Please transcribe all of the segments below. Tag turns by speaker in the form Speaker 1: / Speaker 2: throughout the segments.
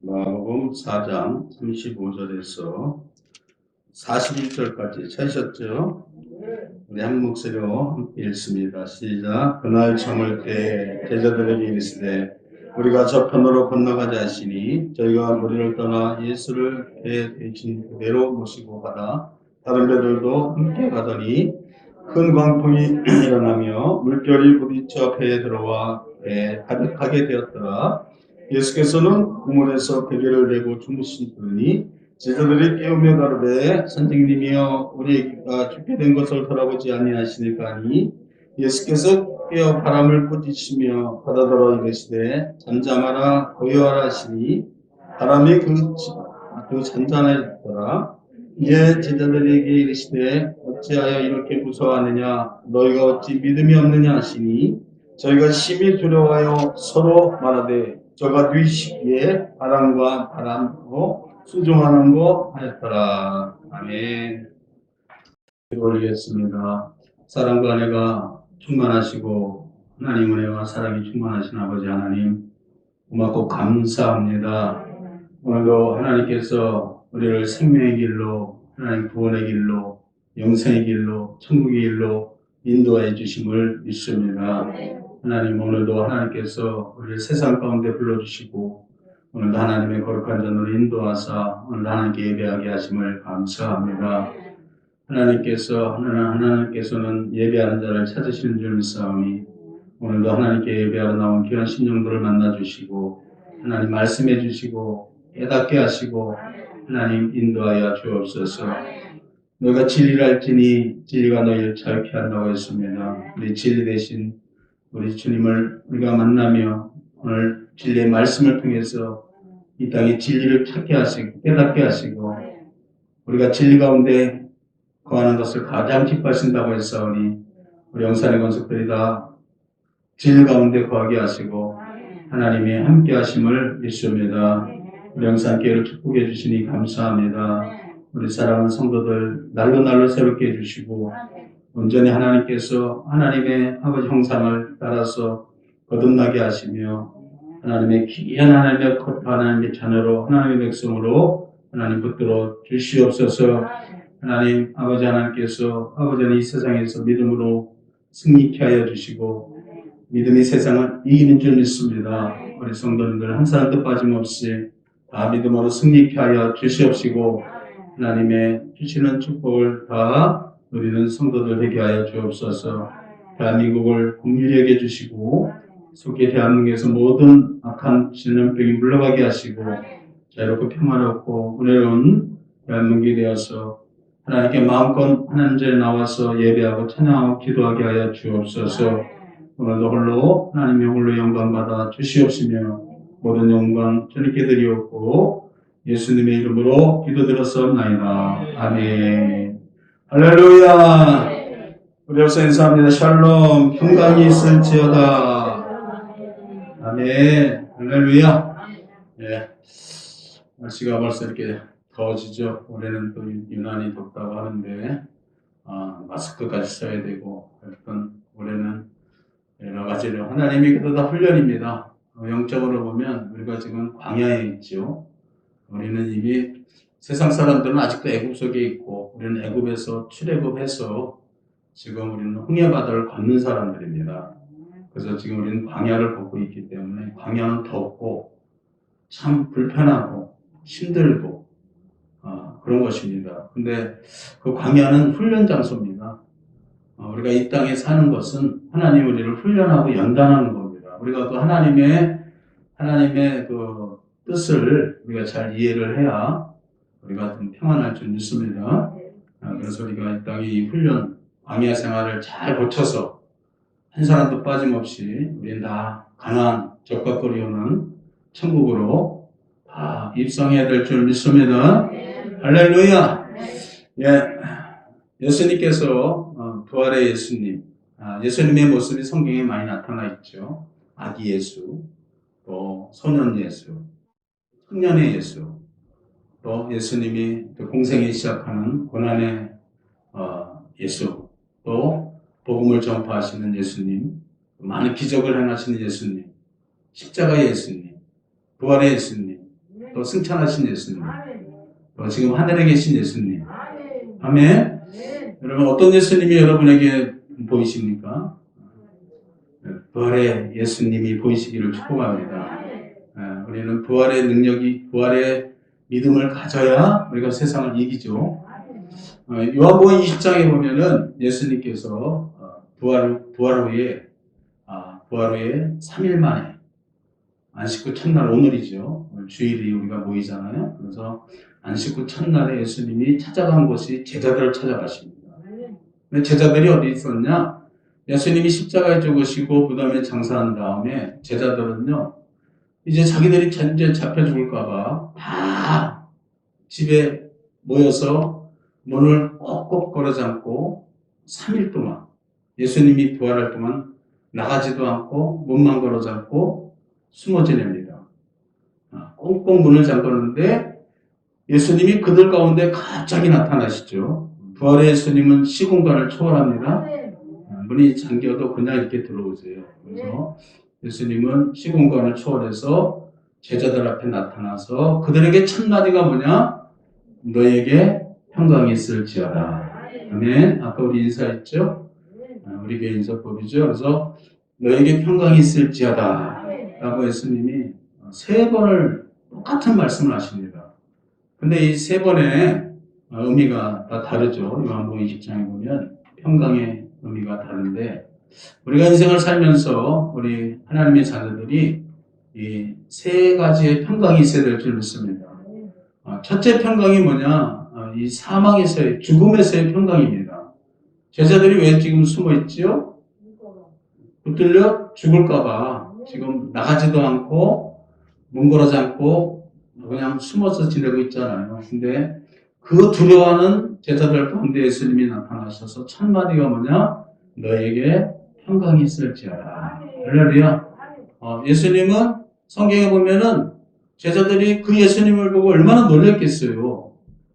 Speaker 1: 마가복음 4장 35절에서 41절까지 찾으셨죠? 우리 한 목소리로 함께 읽습니다. 시작. 그날 저물 때 제자들에게 이르시되 우리가 저편으로 건너가자 하시니 저희가 무리를 떠나 예수를 배 대신 그대로 모시고 가다 다른 배들도 함께 가더니 큰 광풍이 일어나며 물결이 부딪혀 배에 들어와 배에 가득하게 되었더라. 예수께서는 우물에서 베개를 메고 주무시더니 제자들이 깨우며 가로되 선생님이여 우리가 죽게 된 것을 돌아보지 아니하시니까 하니 예수께서 깨어 바람을 꾸짖으시며 바다더러 이르시되 잠잠하라 고요하라 하시니 바람이 그 잔잔해졌더라. 이에 제자들에게 이르시되 어찌하여 이렇게 무서워하느냐 너희가 어찌 믿음이 없느냐 하시니 저희가 심히 두려워하여 서로 말하되 저가 뉘시기에 바람과 바람으로 수종하는 거 하였더라. 아멘. 올리겠습니다. 사랑과 은혜가 충만하시고 하나님 은혜와 사랑이 충만하신 아버지 하나님 고맙고 감사합니다. 오늘도 하나님께서 우리를 생명의 길로 하나님 구원의 길로 영생의 길로 천국의 길로 인도해 주심을 믿습니다. 하나님 오늘도 하나님께서 우리를 세상 가운데 불러주시고 오늘도 하나님의 거룩한 전으로 인도하사 오늘 하나님께 예배하게 하심을 감사합니다. 하나님께서는 예배하는 자를 찾으시는 줄 믿사오니 오늘도 하나님께 예배하러 나온 귀한 신령들을 만나주시고 하나님 말씀해 주시고 깨닫게 하시고 하나님 인도하여 주옵소서. 너희가 진리를 알지니 진리가 너희를 자유케 한다고 했습니다. 우리 진리 대신 우리 주님을 우리가 만나며 오늘 진리의 말씀을 통해서 이 땅에 진리를 찾게 하시고 깨닫게 하시고 우리가 진리 가운데 거하는 것을 가장 기뻐하신다고 했사오니 우리 영산의 건속들이 다 진리 가운데 거하게 하시고 하나님이 함께 하심을 믿습니다. 우리 영산교회를 축복해 주시니 감사합니다. 우리 사랑하는 성도들 날로 새롭게 해주시고 온전히 하나님께서 하나님의 아버지 형상을 따라서 거듭나게 하시며 하나님의 귀한 하나님의 자녀로 하나님의 백성으로 하나님 붙들어 주시옵소서. 하나님 아버지 하나님께서 아버지는 이 세상에서 믿음으로 승리케 하여 주시고 믿음이 세상을 이기는 줄 믿습니다. 우리 성도님들 한 사람도 빠짐없이 다 믿음으로 승리케 하여 주시옵시고 하나님의 주시는 축복을 다 누리는 성도들 되게 하여 주옵소서. 대한민국을 긍휼히 여겨 주시고 속에 대한민국에서 모든 악한 전염병이 물러가게 하시고 자유롭고 평화롭고 은혜로운 대한민국이 되어서 하나님께 마음껏 하나님 전에 나와서 예배하고 찬양하고 기도하게 하여 주옵소서. 오늘도 홀로 하나님의 홀로 영광 받아 주시옵시며 모든 영광 주님께 드리옵고 예수님의 이름으로 기도드렸사옵나이다. 아멘. 할렐루야. 우리 앞서 인사합니다. 샬롬. 평강이 있을지어다. 아멘. 할렐루야. 네. 날씨가 벌써 이렇게 더워지죠. 올해는 또 유난히 덥다고 하는데 마스크까지 써야 되고 하여튼 올해는 여러 가지로 하나님이 그래도 다 훈련입니다. 영적으로 보면 우리가 지금 광야에 있죠. 우리는 이미 세상 사람들은 아직도 애굽 속에 있고 우리는 애굽에서 출애굽해서 지금 우리는 홍해바다를 걷는 사람들입니다. 그래서 지금 우리는 광야를 걷고 있기 때문에 광야는 덥고 참 불편하고 힘들고 그런 것입니다. 근데 그 광야는 훈련 장소입니다. 우리가 이 땅에 사는 것은 하나님 우리를 훈련하고 연단하는 겁니다. 우리가 그 하나님의 그 뜻을 우리가 잘 이해를 해야 우리가 좀 평안할 줄 믿습니다. 그래서 우리가 이 땅에 이 훈련, 광야 생활을 잘 거쳐서 한 사람도 빠짐없이 우리는 다 가나안 적각거리 오는 천국으로 다 입성해야 될 줄 믿습니다. 할렐루야. 예, 예수님께서 부활의 예수님, 예수님의 모습이 성경에 많이 나타나 있죠. 아기 예수, 또 소년 예수, 청년의 예수, 또 예수님이 공생에 시작하는 고난의 예수, 또 복음을 전파하시는 예수님, 많은 기적을 행하시는 예수님, 십자가의 예수님, 부활의 예수님, 또 승천하신 예수님, 또 지금 하늘에 계신 예수님. 아멘. 여러분 어떤 예수님이 여러분에게 보이십니까? 부활의 예수님이 보이시기를 축복합니다. 우리는 부활의 능력이, 부활의 믿음을 가져야 우리가 세상을 이기죠. 요한복음 20장에 보면은 예수님께서 부활 후에 3일 만에 안식구 첫날, 오늘이죠. 주일이 우리가 모이잖아요. 그래서 안식구 첫날에 예수님이 찾아간 곳이 제자들을 찾아가십니다. 근데 제자들이 어디 있었냐? 예수님이 십자가에 죽으시고 그 다음에 장사한 다음에 제자들은요, 이제 자기들이 이제 잡혀 죽을까봐 다 집에 모여서 문을 꼭꼭 걸어 잠고 3일 동안 예수님이 부활할 동안 나가지도 않고 문만 걸어 잠고 숨어 지냅니다. 꽁꽁 문을 잠궜는데 예수님이 그들 가운데 갑자기 나타나시죠. 부활의 예수님은 시공간을 초월합니다. 문이 잠겨도 그냥 이렇게 들어오세요. 그래서 예수님은 시공간을 초월해서 제자들 앞에 나타나서 그들에게 첫 마디가 뭐냐? 너에게 평강이 있을지어다. 아멘. 아까 우리 인사했죠? 우리 교회 인사법이죠. 그래서 너에게 평강이 있을지어다 라고 예수님이 3번을 똑같은 말씀을 하십니다. 근데 이 3번의 의미가 다 다르죠. 요한복음 20장에 보면 평강의 의미가 다른데, 우리가 인생을 살면서 우리 하나님의 자녀들이 이 3가지의 평강이 있어야 될 줄 믿습니다. 첫째 평강이 뭐냐? 이 사망에서의, 죽음에서의 평강입니다. 제자들이 왜 지금 숨어 있지요? 붙들려 죽을까봐 지금 나가지도 않고 문 걸어지 않고 그냥 숨어서 지내고 있잖아요. 근데 그 두려워하는 제자들 가운데 예수님이 나타나셔서 첫 마디가 뭐냐? 너에게 평강이 있을지어다. 할렐루야. 예수님은 성경에 보면은 제자들이 그 예수님을 보고 얼마나 놀랬겠어요.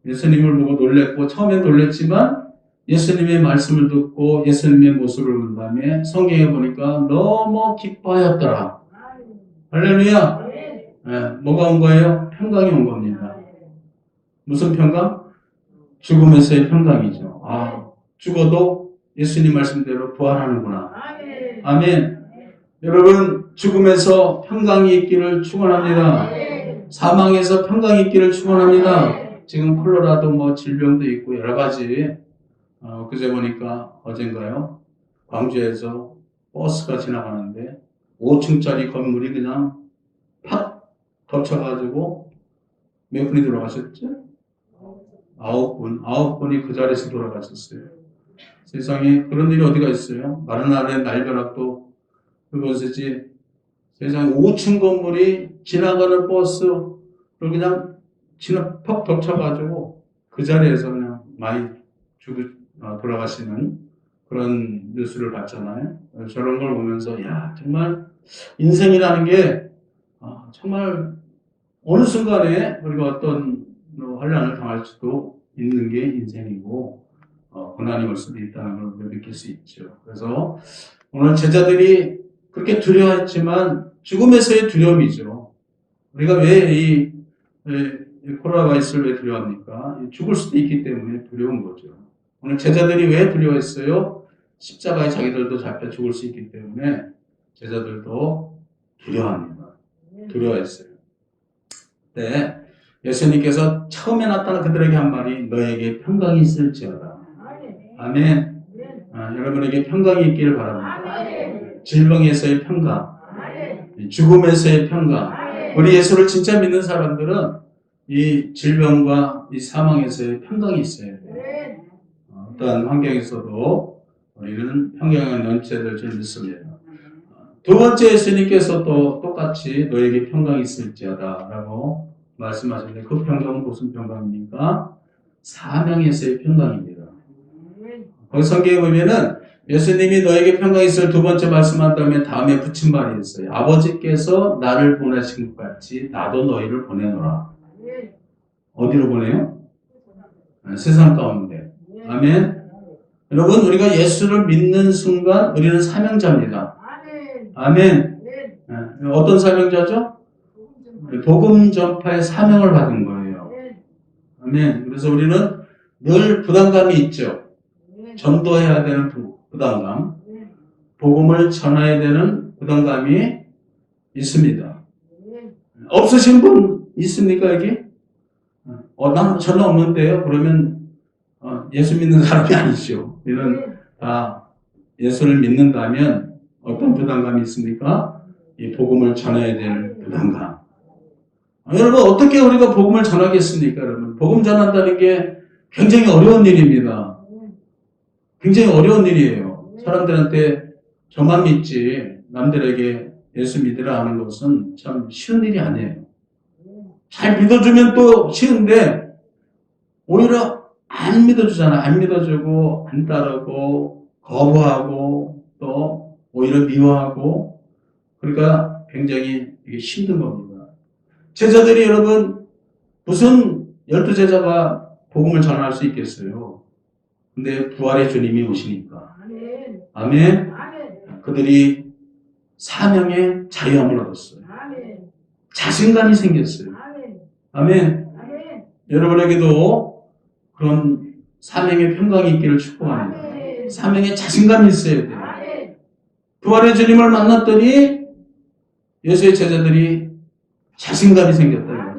Speaker 1: 예수님을 보고 놀랬고 처음엔 놀랬지만 예수님의 말씀을 듣고 예수님의 모습을 본 다음에 성경에 보니까 너무 기뻐하였더라. 할렐루야. 뭐가 온 거예요? 평강이 온 겁니다. 무슨 평강? 죽음에서의 평강이죠. 죽어도 예수님 말씀대로 부활하는구나. 아멘. 여러분, 죽음에서 평강이 있기를 축원합니다. 사망에서 평강이 있기를 축원합니다. 지금 콜로라도 질병도 있고 여러 가지. 그제 보니까 어젠가요? 광주에서 버스가 지나가는데 5층짜리 건물이 그냥 팍 덮쳐가지고 몇 분이 돌아가셨죠? 9분이 그 자리에서 돌아가셨어요. 세상에 그런 일이 어디가 있어요? 마른 하늘의 날벼락도 그것이지. 세상에 5층 건물이 지나가는 버스를 그냥 퍽 덮쳐가지고 그 자리에서 그냥 많이 돌아가시는 그런 뉴스를 봤잖아요. 저런 걸 보면서 정말 인생이라는 게 정말 어느 순간에 우리가 어떤 환난을 당할 수도 있는 게 인생이고 고난이 올 수도 있다는 걸 우리가 느낄 수 있죠. 그래서 오늘 제자들이 그렇게 두려워했지만 죽음에서의 두려움이죠. 우리가 왜 이 코로나 바이러스를 왜 두려워합니까? 죽을 수도 있기 때문에 두려운 거죠. 오늘 제자들이 왜 두려워했어요? 십자가에 자기들도 잡혀 죽을 수 있기 때문에 제자들도 두려워합니다. 두려워했어요. 네, 예수님께서 처음에 나타난 그들에게 한 말이 너에게 평강이 있을지어다. 아멘. 여러분에게 평강이 있기를 바랍니다. 질병에서의 평강, 죽음에서의 평강. 우리 예수를 진짜 믿는 사람들은 이 질병과 이 사망에서의 평강이 있어야 돼요. 어떠한 환경에서도 우리는 평강을 넘쳐야 될 줄 믿습니다. 두 번째 예수님께서 또 똑같이 너에게 평강이 있을지어다 라고 말씀하셨는데 그 평강은 무슨 평강입니까? 사명에서의 평강입니다. 거기 성경에 보면은 예수님이 너에게 평강이 있을 두 번째 말씀한 다음에 붙인 말이 있어요. 아버지께서 나를 보내신 것 같이 나도 너희를 보내노라. 어디로 보내요? 세상 가운데. 아멘. 여러분, 우리가 예수를 믿는 순간 우리는 사명자입니다. 아멘. 어떤 사명자죠? 복음 전파의 사명을 받은 거예요. 아멘. 그래서 우리는 늘 부담감이 있죠. 전도해야 되는 부담감, 복음을 전해야 되는 부담감이 있습니다. 없으신 분 있습니까, 여기? 난 전혀 없는데요. 그러면 예수 믿는 사람이 아니죠. 이런 다 예수를 믿는다면 어떤 부담감이 있습니까? 이 복음을 전해야 될 부담감. 여러분, 어떻게 우리가 복음을 전하겠습니까, 여러분? 복음 전한다는 게 굉장히 어려운 일입니다. 굉장히 어려운 일이에요. 사람들한테 저만 믿지 남들에게 예수 믿으라 하는 것은 참 쉬운 일이 아니에요. 잘 믿어주면 또 쉬운데 오히려 안 믿어주잖아. 안 믿어주고 안 따르고 거부하고 또 오히려 미워하고 그러니까 굉장히 이게 힘든 겁니다. 제자들이 여러분 무슨 12제자가 복음을 전할 수 있겠어요. 근데 부활의 주님이 오시니까 아멘. 그들이 사명의 자유함을 얻었어요. 자신감이 생겼어요. 아멘. 여러분에게도 그런 사명의 평강이 있기를 축복합니다. 사명의 자신감이 있어야 돼요. 부활의 주님을 만났더니 예수의 제자들이 자신감이 생겼다.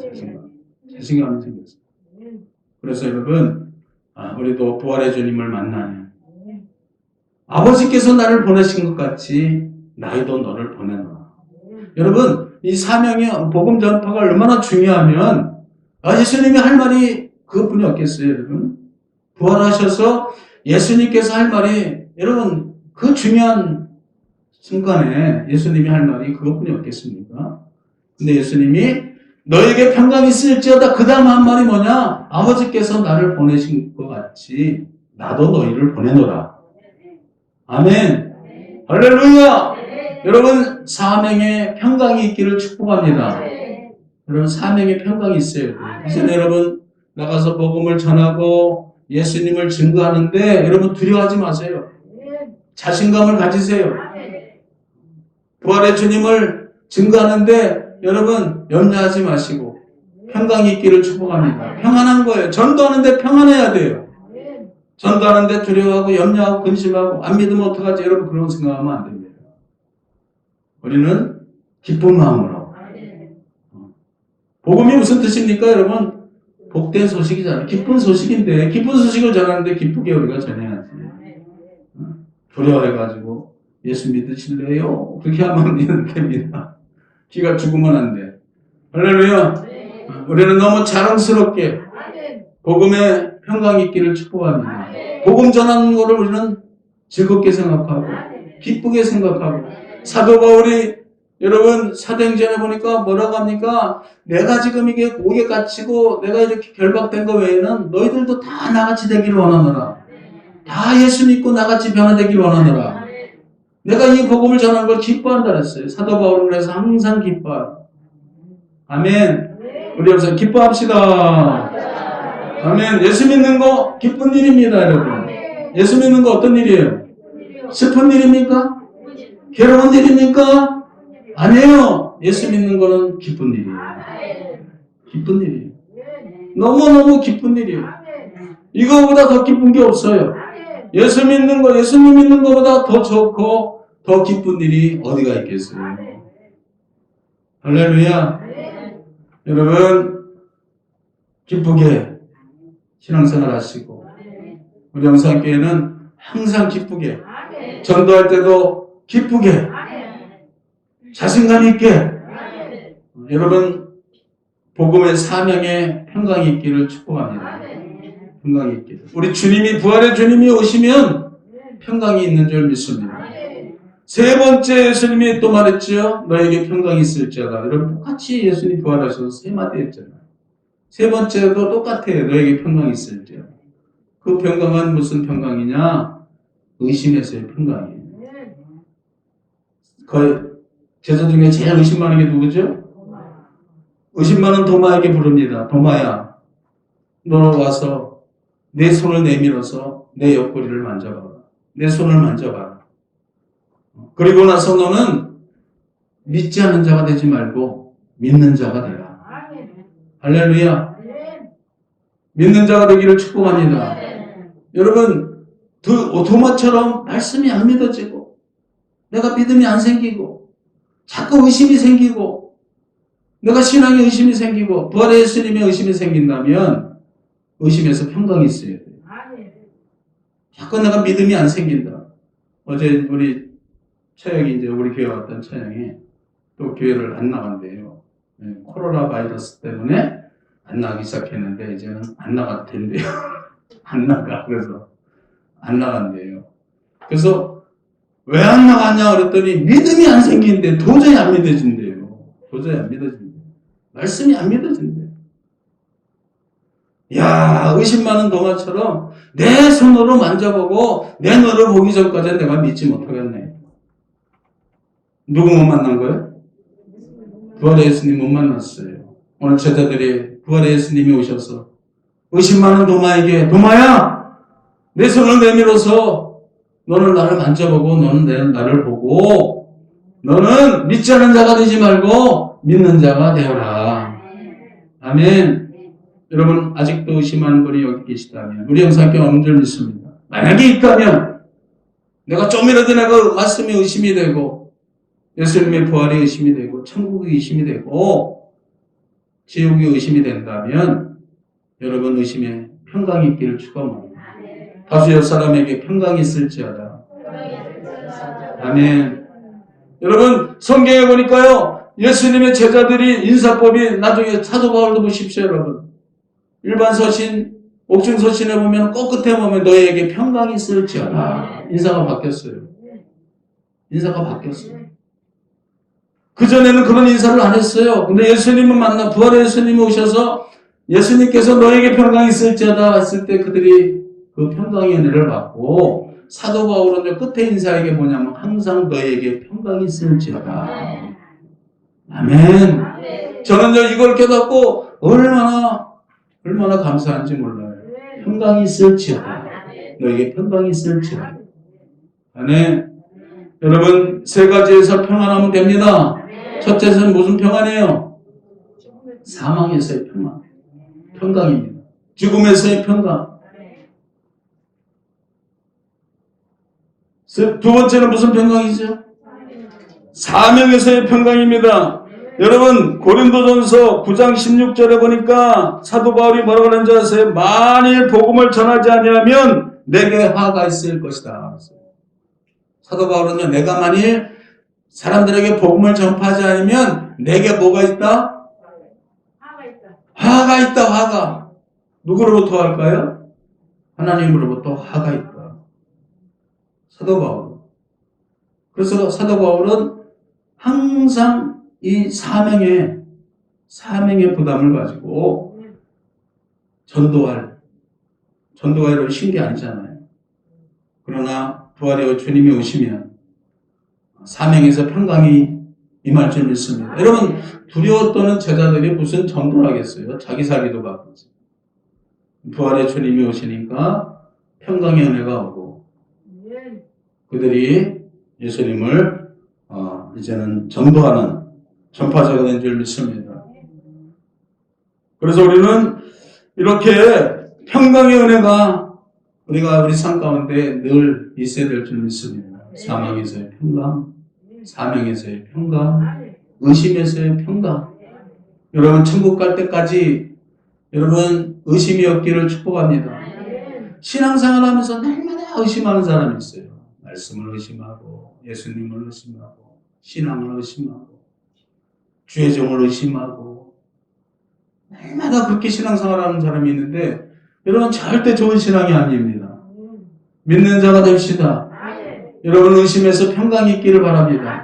Speaker 1: 자신감이 생겼어요. 그래서 여러분, 우리도 부활의 주님을 만나면 아버지께서 나를 보내신 것 같이 나도 너를 보내노라. 여러분, 이 사명의 복음 전파가 얼마나 중요하면 예수님이 할 말이 그것뿐이 없겠어요, 여러분. 부활하셔서 예수님께서 할 말이 여러분 그 중요한 순간에 예수님이 할 말이 그것뿐이 없겠습니까? 근데 예수님이 너에게 평강이 있을지어다 그 다음 한 말이 뭐냐? 아버지께서 나를 보내신 것 같이 나도 너희를 보내노라. 아멘. 할렐루야. 여러분 사명에 평강이 있기를 축복합니다. 여러분 사명에 평강이 있어야 돼요. 이제 여러분 나가서 복음을 전하고 예수님을 증거하는데 여러분 두려워하지 마세요. 자신감을 가지세요. 부활의 주님을 증거하는데 여러분 염려하지 마시고 평강이 있기를 축복합니다. 평안한 거예요. 전도하는데 평안해야 돼요. 전도하는데 두려워하고 염려하고 근심하고 안 믿으면 어떡하지? 여러분 그런 생각하면 안 됩니다. 우리는 기쁜 마음으로. 복음이 무슨 뜻입니까? 여러분 복된 소식이잖아요. 기쁜 소식인데 기쁜 소식을 전하는데 기쁘게 우리가 전해야지. 두려워해가지고 예수 믿으실래요? 그렇게 하면 안 됩니다. 기가 죽으면 안 돼. 할렐루야. 우리는 너무 자랑스럽게 복음에 평강이 있기를 축복합니다. 복음 전하는 것을 우리는 즐겁게 생각하고 기쁘게 생각하고 사도 바울이 여러분 사도행전에 보니까 뭐라고 합니까? 내가 지금 이게 옥에 갇히고 내가 이렇게 결박된 거 외에는 너희들도 다 나같이 되기를 원하노라. 다 예수 믿고 나같이 변화되기를 원하노라. 내가 이 복음을 전하는 걸 기뻐한다 그랬어요. 사도 바울은 그래서 항상 기뻐해요. 아멘. 우리 여기서 기뻐합시다. 아멘. 예수 믿는 거 기쁜 일입니다, 여러분. 예수 믿는 거 어떤 일이에요? 슬픈 일입니까? 괴로운 일입니까? 아니에요. 예수 믿는 거는 기쁜 일이에요. 기쁜 일이에요. 너무너무 기쁜 일이에요. 이거보다 더 기쁜 게 없어요. 예수 믿는 거, 예수님 믿는 거보다 더 좋고 더 기쁜 일이 어디가 있겠어요. 할렐루야. 여러분 기쁘게 신앙생활 하시고 우리 영상교회는 항상 기쁘게 전도할 때도 기쁘게 자신감 있게 여러분 복음의 사명에 평강이 있기를 축복합니다. 평강이 있기를. 우리 주님이 부활의 주님이 오시면 평강이 있는 줄 믿습니다. 세 번째 예수님이 또 말했죠. 너에게 평강이 있을지어다. 여러분 똑같이 예수님 부활하셔서 세 마디 했잖아요. 세 번째도 똑같아요. 너에게 평강이 있을지어다. 그 평강은 무슨 평강이냐? 의심에서의 평강이에요. 거의 제자 중에 제일 의심 많은 게 누구죠? 의심 많은 도마에게 부릅니다. 도마야, 너 와서 내 손을 내밀어서 내 옆구리를 만져봐라. 내 손을 만져봐라. 그리고 나서 너는 믿지 않는 자가 되지 말고 믿는 자가 되라. 할렐루야. 믿는 자가 되기를 축복합니다. 여러분, 도마처럼 말씀이 안 믿어지고 내가 믿음이 안 생기고 자꾸 의심이 생기고 내가 신앙에 의심이 생기고 부활의 예수님의 의심이 생긴다면 의심에서 평강이 있어야 돼요. 자꾸 내가 믿음이 안 생긴다. 어제 우리 처형이 이제 우리 교회 왔던 처형이 또 교회를 안 나간대요. 코로나 바이러스 때문에 안 나가기 시작했는데 이제는 안 나가도 된대요. 안 나가. 그래서 안 나간대요. 그래서 왜 안 나갔냐 그랬더니 믿음이 안 생기는데 도저히 안 믿어진대요. 도저히 안 믿어진대요. 말씀이 안 믿어진대요. 야, 의심 많은 도마처럼 내 손으로 만져보고 내 눈으로 보기 전까지는 내가 믿지 못하겠네. 누구 못 만난 거예요? 부활의 예수님 못 만났어요. 오늘 제자들이 부활의 예수님이 오셔서 의심 많은 도마에게 도마야! 내 손을 내밀어서 너는 나를 만져보고 너는 나를 보고 너는 믿지 않는 자가 되지 말고 믿는 자가 되어라. 아멘. 여러분 아직도 의심하는 분이 여기 계시다면 우리 영상교회 없는 줄 믿습니다. 만약에 있다면 내가 좀이라도 내가 말씀이 의심이 되고 예수님의 부활이 의심이 되고 천국이 의심이 되고 지옥이 의심이 된다면 여러분 의심에 평강이 있기를 축원합니다. 다수 옆 사람에게 평강이 있을지어다. 아멘. 여러분 성경에 보니까요 예수님의 제자들이 인사법이 나중에 사도 바울도 보십시오 여러분. 일반 서신, 옥중 서신에 보면 꼭 끝에 보면 너희에게 평강이 있을지어다. 인사가 바뀌었어요. 인사가 바뀌었어요. 그전에는 그런 인사를 안 했어요. 근데 예수님을 만나 부활의 예수님이 오셔서 예수님께서 너에게 평강이 있을지어다 했을 때 그들이 그 평강의 은혜를 받고 사도 바울은 끝에 인사에게 뭐냐면 항상 너에게 평강이 있을지어다. 아멘. 저는 이걸 깨닫고 얼마나 감사한지 몰라요. 평강이 있을지어다. 너에게 평강이 있을지어다. 아멘. 여러분 세 가지에서 평안하면 됩니다. 첫째는 무슨 평안이에요? 사망에서의 평안. 평강입니다. 죽음에서의 평강. 두 번째는 무슨 평강이죠? 사명에서의 평강입니다. 여러분 고린도전서 9장 16절에 보니까 사도 바울이 뭐라고 하는지 아세요? 만일 복음을 전하지 아니하면 내게 화가 있을 것이다. 사도 바울은요 내가 만일 사람들에게 복음을 전파하지 않으면 내게 뭐가 있다? 화가 있다. 화가. 누구로부터 할까요? 하나님으로부터 화가 있다. 사도 바울. 그래서 사도 바울은 항상 이 사명의 부담을 가지고 전도가 여러분 쉬운 게 아니잖아요. 그러나 부활의 주님이 오시면 사명에서 평강이 임할 줄 믿습니다. 여러분 두려워 떠는 제자들이 무슨 전도를 하겠어요? 자기 살기도 바쁘지. 부활의 주님이 오시니까 평강의 은혜가 오고 그들이 예수님을 이제는 전도하는 전파자가 된 줄 믿습니다. 그래서 우리는 이렇게 평강의 은혜가 우리 삶 가운데 늘 있어야 될 줄 믿습니다. 사망에서의 평강, 사명에서의 평강, 의심에서의 평강. 여러분 천국 갈 때까지 여러분 의심이 없기를 축복합니다. 신앙생활 하면서 날마다 의심하는 사람이 있어요. 말씀을 의심하고 예수님을 의심하고 신앙을 의심하고 주의 종을 의심하고 날마다 그렇게 신앙생활하는 사람이 있는데 여러분 절대 좋은 신앙이 아닙니다. 믿는 자가 됩시다. 여러분 의심에서 평강이 있기를 바랍니다.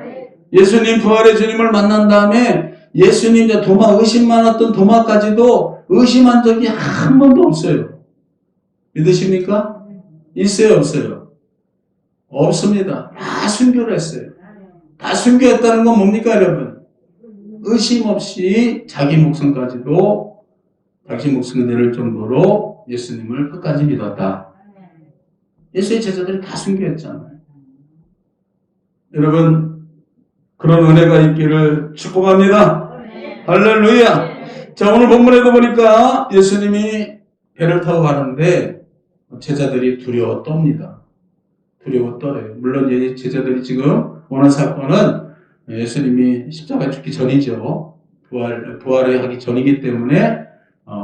Speaker 1: 예수님 부활의 주님을 만난 다음에 예수님 의심 많았던 도마까지도 의심한 적이 한 번도 없어요. 믿으십니까? 있어요 없어요? 없습니다. 다 순교를 했어요. 다 순교했다는 건 뭡니까 여러분? 의심 없이 자기 목숨까지도 당신 목숨을 내릴 정도로 예수님을 끝까지 믿었다. 예수의 제자들이 다 순교했잖아요. 여러분 그런 은혜가 있기를 축복합니다. 할렐루야. 자, 오늘 본문에도 보니까 예수님이 배를 타고 가는데 제자들이 두려워 떱니다. 두려워 떨어요. 물론 제자들이 지금 오늘 사건은 예수님이 십자가에 죽기 전이죠. 부활을 하기 전이기 때문에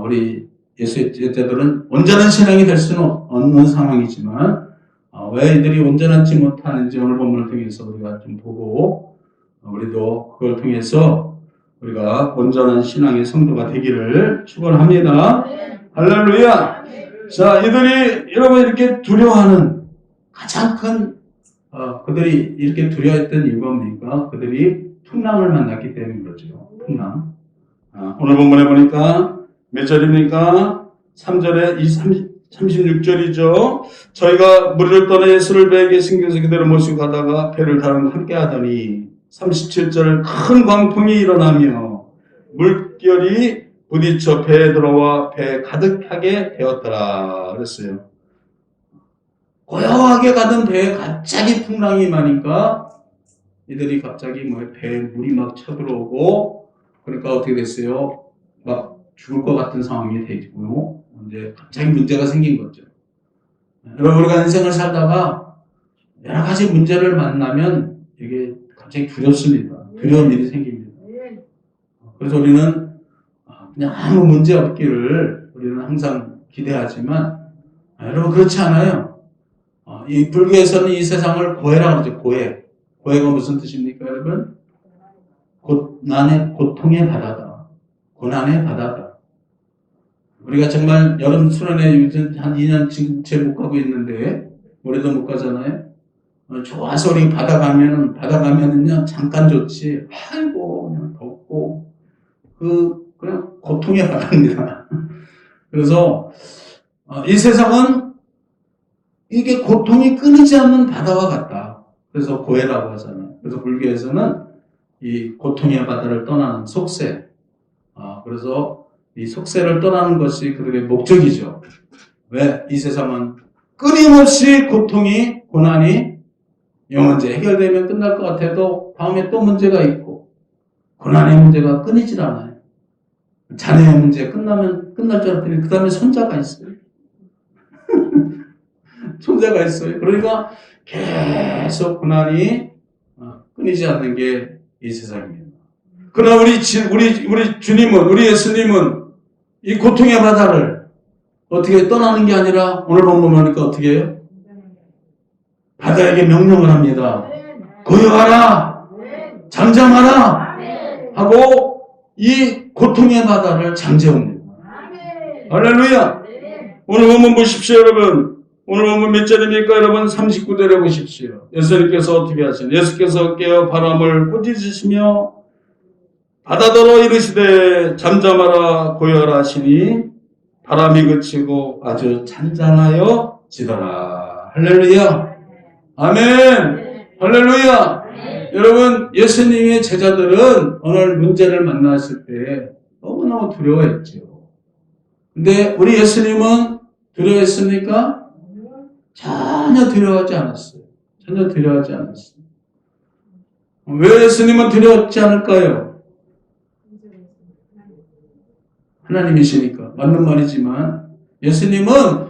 Speaker 1: 우리 예수의 제자들은 온전한 신앙이 될 수는 없는 상황이지만 왜 이들이 온전하지 못하는지 오늘 본문을 통해서 우리가 좀 보고 우리도 그걸 통해서 우리가 온전한 신앙의 성도가 되기를 축원합니다. 할렐루야. 자, 이들이 여러분 이렇게 두려워하는 가장 큰 그들이 이렇게 두려워했던 이유가 뭡니까? 그들이 풍랑을 만났기 때문인 거죠. 풍랑. 오늘 본문에 보니까 몇 절입니까? 3절에 36절이죠. 저희가 무리를 떠나 예수를 배에 계신 곳에 그대로 모시고 가다가 배를 타고 함께 하더니 37절 큰 광풍이 일어나며 물결이 부딪혀 배에 들어와 배에 가득하게 되었더라 그랬어요. 고요하게 가던 배에 갑자기 풍랑이 임하니까 이들이 갑자기 배에 물이 막 쳐들어오고 그러니까 어떻게 됐어요? 막 죽을 것 같은 상황이 되고 이제 갑자기 문제가 생긴 거죠. 여러분 우리가 인생을 살다가 여러 가지 문제를 만나면 이게 갑자기 두렵습니다. 두려운 일이 생깁니다. 그래서 우리는 그냥 아무 문제 없기를 우리는 항상 기대하지만 여러분 그렇지 않아요. 이 불교에서는 이 세상을 고해라고 그러죠. 고해. 고해가 무슨 뜻입니까, 여러분? 고통의 바다다. 고난의 바다다. 우리가 정말 여름 수련회 요즘 한 2년째 못 가고 있는데, 올해도 못 가잖아요? 좋아서 우리 바다 가면은요, 잠깐 좋지. 아이고, 그냥 덥고, 그냥 고통의 바다입니다. 그래서, 이 세상은 이게 고통이 끊이지 않는 바다와 같다. 그래서 고해라고 하잖아요. 그래서 불교에서는 이 고통의 바다를 떠나는 속세. 그래서 이 속세를 떠나는 것이 그들의 목적이죠. 왜? 이 세상은 끊임없이 고난이 영원제 해결되면 끝날 것 같아도 다음에 또 문제가 있고 고난의 문제가 끊이질 않아요. 자녀의 문제 끝나면 끝날 줄 알았더니 그 다음에 손자가 있어요. 손자가 있어요. 그러니까 계속 고난이 끊이지 않는 게 이 세상입니다. 그러나 우리 주님은, 우리 예수님은 이 고통의 바다를 어떻게 떠나는 게 아니라 오늘 본문 보니까 어떻게 해요? 바다에게 명령을 합니다. 고요하라! 잠잠하라! 하고 이 고통의 바다를 잠재웁니다. 할렐루야! 오늘 본문 보십시오, 여러분. 오늘 본문 몇 절입니까, 여러분? 39절에 보십시오. 예수님께서 어떻게 하시나요? 예수께서 깨어 바람을 꾸짖으시며 바다더러 이르시되 잠잠하라 고요하라 하시니 바람이 그치고 아주 잔잔하여 지더라. 할렐루야. 아멘. 할렐루야. 여러분 예수님의 제자들은 오늘 문제를 만났을 때 너무너무 두려워했죠. 근데 우리 예수님은 두려워했습니까? 전혀 두려워하지 않았어요. 전혀 두려워하지 않았어요. 왜 예수님은 두려워하지 않을까요? 하나님이시니까. 맞는 말이지만 예수님은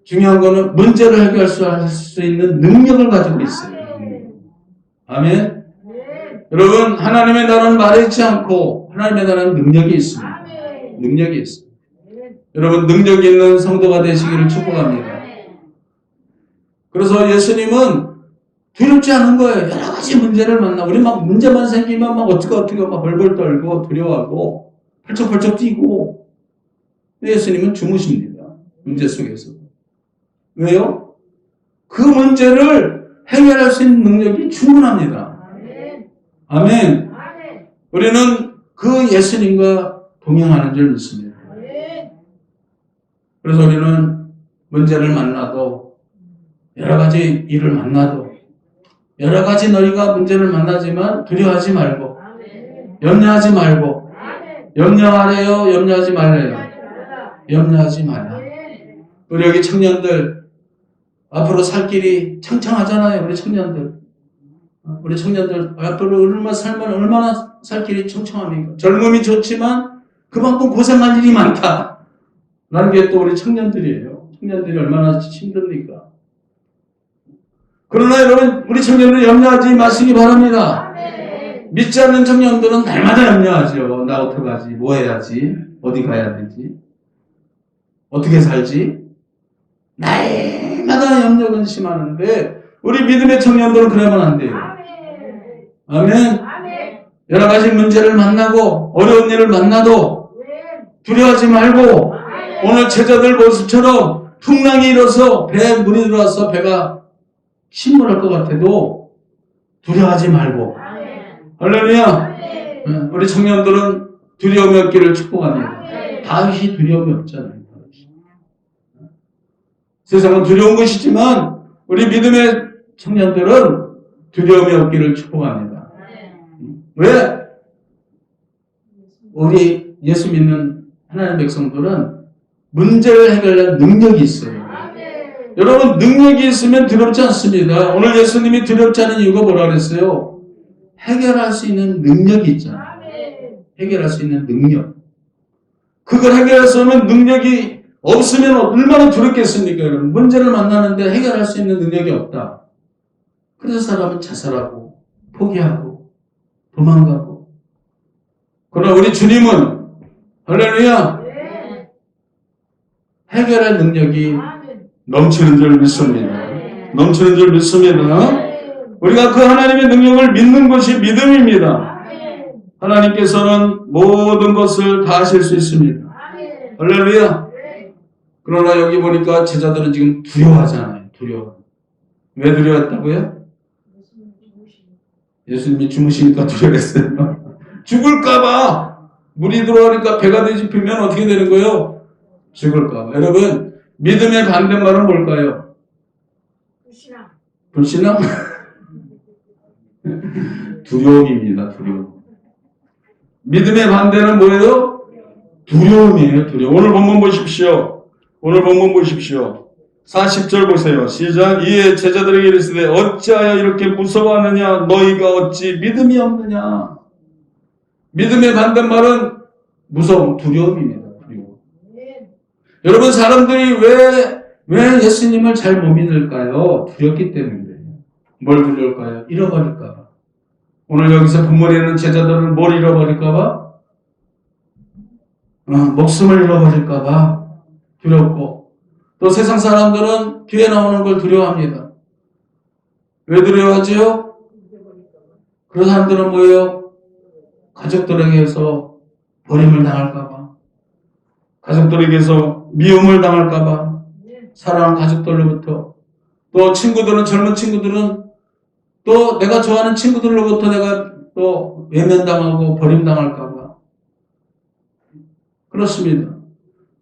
Speaker 1: 중요한 거는 문제를 해결할 수 있는 능력을 가지고 있어요. 아멘. 여러분 하나님의 나라는 말에 있지 않고 하나님의 나라는 능력이 있습니다. 능력이 있습니다. 여러분 능력 있는 성도가 되시기를 축복합니다. 그래서 예수님은 두렵지 않은 거예요. 여러 가지 문제를 만나. 우리 막 문제만 생기면 막 어떻게 막 벌벌 떨고 두려워하고 펄쩍펄쩍 뛰고. 예수님은 주무십니다. 문제 속에서. 왜요? 그 문제를 해결할 수 있는 능력이 충분합니다. 아멘. 우리는 그 예수님과 동행하는 줄 믿습니다. 그래서 우리는 문제를 만나도 여러 가지 일을 만나도 여러 가지 너희가 문제를 만나지만 두려워하지 말고 염려하지 말고 염려하래요? 염려하지 말래요? 염려하지 말라. 우리 여기 청년들 앞으로 살 길이 창창하잖아요. 우리 청년들 우리 청년들 앞으로 얼마나 살 길이 청청합니까? 젊음이 좋지만 그만큼 고생할 일이 많다. 라는 게 또 우리 청년들이에요. 청년들이 얼마나 힘듭니까? 그러나 여러분, 우리 청년들 염려하지 마시기 바랍니다. 믿지 않는 청년들은 날마다 염려하죠. 나 어떡하지? 뭐 해야지? 어디 가야 되지? 어떻게 살지? 날마다 염려 근심하는데 우리 믿음의 청년들은 그러면 안 돼요. 아멘. 여러 가지 문제를 만나고 어려운 일을 만나도 두려워하지 말고 오늘 제자들 모습처럼 풍랑이 일어서 배에 물이 들어와서 배가 침몰할 것 같아도 두려워하지 말고 할렐루야. 우리 청년들은 두려움이 없기를 축복합니다. 다윗이 두려움이 없잖아요. 세상은 두려운 것이지만 우리 믿음의 청년들은 두려움이 없기를 축복합니다. 왜? 우리 예수 믿는 하나님 백성들은 문제를 해결할 능력이 있어요. 여러분, 능력이 있으면 두렵지 않습니다. 오늘 예수님이 두렵지 않은 이유가 뭐라 그랬어요? 해결할 수 있는 능력이 있잖아요. 해결할 수 있는 능력. 그걸 해결할 수 있는 능력이 없으면 얼마나 두렵겠습니까, 여러분? 문제를 만나는데 해결할 수 있는 능력이 없다. 그래서 사람은 자살하고, 포기하고, 도망가고. 그러나 우리 주님은, 할렐루야! 해결할 능력이 넘치는 줄 믿습니다. 넘치는 줄 믿습니다. 우리가 그 하나님의 능력을 믿는 것이 믿음입니다. 하나님께서는 모든 것을 다 하실 수 있습니다. 할렐루야! 그러나 여기 보니까 제자들은 지금 두려워하잖아요. 두려워. 왜 두려웠다고요? 예수님이 주무시니까 두려웠어요. 죽을까봐. 물이 들어가니까 배가 뒤집히면 어떻게 되는 거예요? 죽을까봐. 여러분, 믿음의 반대말은 뭘까요? 불신앙. 불신앙? 두려움입니다. 두려움. 믿음의 반대는 뭐예요? 두려움이에요. 두려움. 오늘 본문 보십시오. 오늘 본문 보십시오. 40절 보세요. 시작. 이에 제자들에게 이르시되 어찌하여 이렇게 무서워하느냐? 너희가 어찌 믿음이 없느냐? 믿음의 반대말은 무서움, 두려움입니다. 두려움. 여러분, 사람들이 왜 예수님을 잘 못 믿을까요? 두렵기 때문에. 뭘 두려울까요? 잃어버릴까봐. 오늘 여기서 본문에 있는 제자들은 뭘 잃어버릴까봐? 목숨을 잃어버릴까봐 두렵고, 또 세상 사람들은 교회 나오는 걸 두려워합니다. 왜 두려워하지요? 그런 사람들은 뭐예요? 가족들에게서 버림을 당할까봐, 가족들에게서 미움을 당할까봐, 사랑하는 가족들로부터, 또 친구들은, 젊은 친구들은 또 내가 좋아하는 친구들로부터 내가 또 외면당하고 버림당할까봐. 그렇습니다.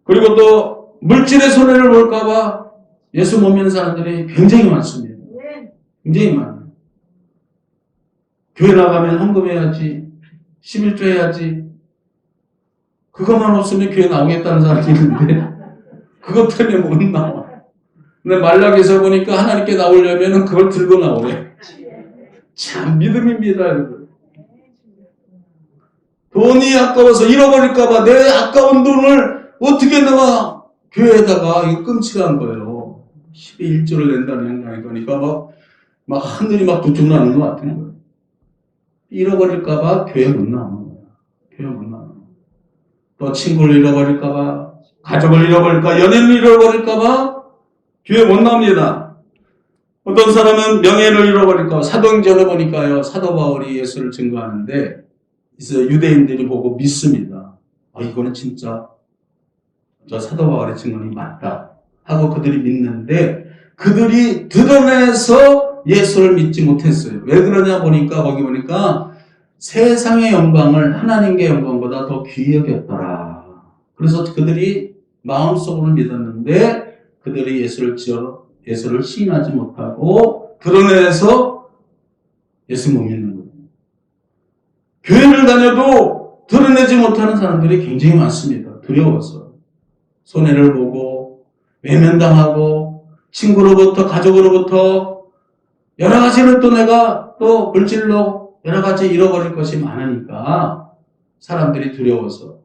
Speaker 1: 그리고 또 물질의 손해를 볼까봐 예수 못 믿는 사람들이 굉장히 많습니다. 굉장히 많아요. 교회 나가면 헌금해야지, 11조 해야지. 그것만 없으면 교회 나오겠다는 사람이 있는데 그것 때문에 못 나와. 근데 말라기서 보니까 하나님께 나오려면 그걸 들고 나오래. 참 믿음입니다, 여러분. 돈이 아까워서 잃어버릴까봐 내 아까운 돈을 어떻게 내가 교회에다가 이거 끔찍한 거예요. 11조를 낸다는 거니까 막 하늘이 막 두툼나는 것 같은 거예요. 잃어버릴까봐 교회 못 나오는 거예요. 교회 못 나오는 거예요. 또 친구를 잃어버릴까봐, 가족을 잃어버릴까, 연인을 잃어버릴까봐 교회 못 나옵니다. 어떤 사람은 명예를 잃어버릴까. 사도행전에 보니까요, 사도 바울이 예수를 증거하는데 유대인들이 보고 믿습니다. 이거는 진짜 저 사도 바울의 증언이 맞다 하고 그들이 믿는데, 그들이 드러내서 예수를 믿지 못했어요. 왜 그러냐 보니까, 거기 보니까 세상의 영광을 하나님의 영광보다 더 귀히 여겼더라. 그래서 그들이 마음속으로 믿었는데 그들이 예수를 시인하지 못하고 드러내서 예수 못 믿는 거예요. 교회를 다녀도 드러내지 못하는 사람들이 굉장히 많습니다. 두려워서. 손해를 보고 외면당하고 친구로부터 가족으로부터 여러 가지를 또 내가 또 물질로 여러 가지 잃어버릴 것이 많으니까 사람들이 두려워서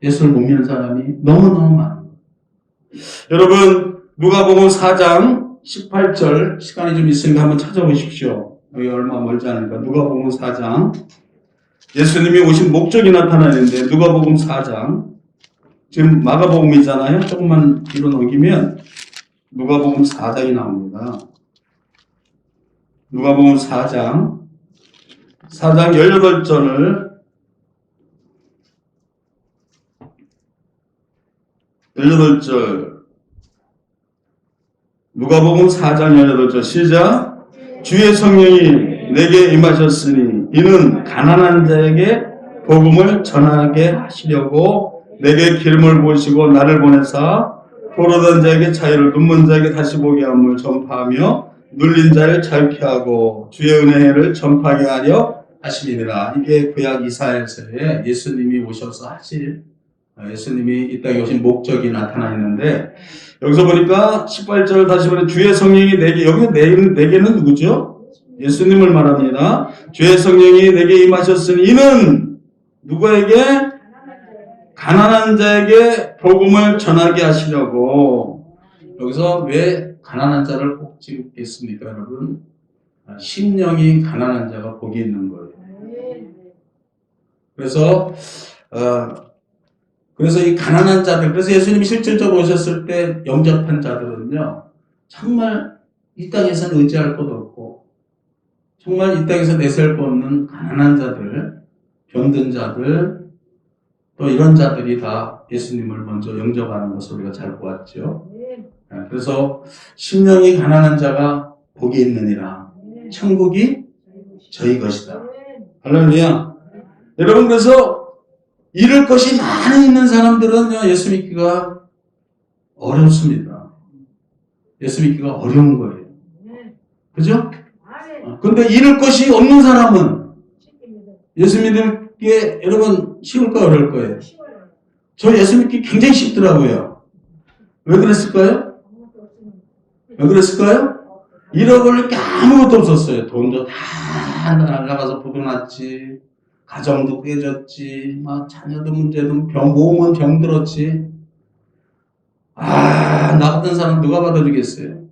Speaker 1: 예수를 못 믿는 사람이 너무너무 많은 거예요. 여러분, 누가복음 4장 18절 시간이 좀 있으니까 한번 찾아보십시오. 여기 얼마 멀지 않으니까 누가복음 4장 예수님이 오신 목적이 나타나는데 누가복음 4장 지금 마가복음이잖아요. 조금만 뒤로 넘기면 누가복음 4장이 나옵니다. 누가복음 4장 18절을 18절 누가복음 4장 18절 시작. 주의 성령이 내게 임하셨으니 이는 가난한 자에게 복음을 전하게 하시려고 내게 기름을 부으시고 나를 보내사 포로된 자에게 자유를 눈먼 자에게 다시 보게 함을 전파하며 눌린 자를 자유케 하고 주의 은혜를 전파하게 하려 하심이니라. 이게 구약 이사야서에 예수님이 오셔서 하실 예수님이 이 땅에 오신 목적이 나타나 있는데 여기서 보니까 18절 다시 보면 주의 성령이 내게 여기 내게는 누구죠? 예수님을 말합니다. 주의 성령이 내게 임하셨으니 이는 누구에게? 가난한 자에게 복음을 전하게 하시려고. 여기서 왜 가난한 자를 꼭 찍겠습니까, 여러분? 심령이 가난한 자가 복이 있는 거예요. 그래서 이 가난한 자들, 그래서 예수님이 실질적으로 오셨을 때 영접한 자들은요, 정말 이 땅에서는 의지할 것 없고, 정말 이 땅에서 내세울 것 없는 가난한 자들, 병든 자들, 또 이런 자들이 다 예수님을 먼저 영접하는 것을 우리가 잘 보았죠. 그래서 심령이 가난한 자가 복이 있느니라. 천국이 저희 것이다. 할렐루야. 여러분, 그래서 잃을 것이 많이 있는 사람들은 예수 믿기가 어렵습니다. 예수 믿기가 어려운 거예요. 그죠? 근데 잃을 것이 없는 사람은 예수 믿기에 여러분 쉬울까요? 어려울 거예요? 저 예수 믿기 굉장히 쉽더라고요. 왜 그랬을까요? 잃어버릴 게 아무것도 없었어요. 돈도 다 날아가서 부도났지. 가정도 깨졌지. 막 자녀도 문제도 몸은 병들었지. 나 같은 사람 누가 받아주겠어요?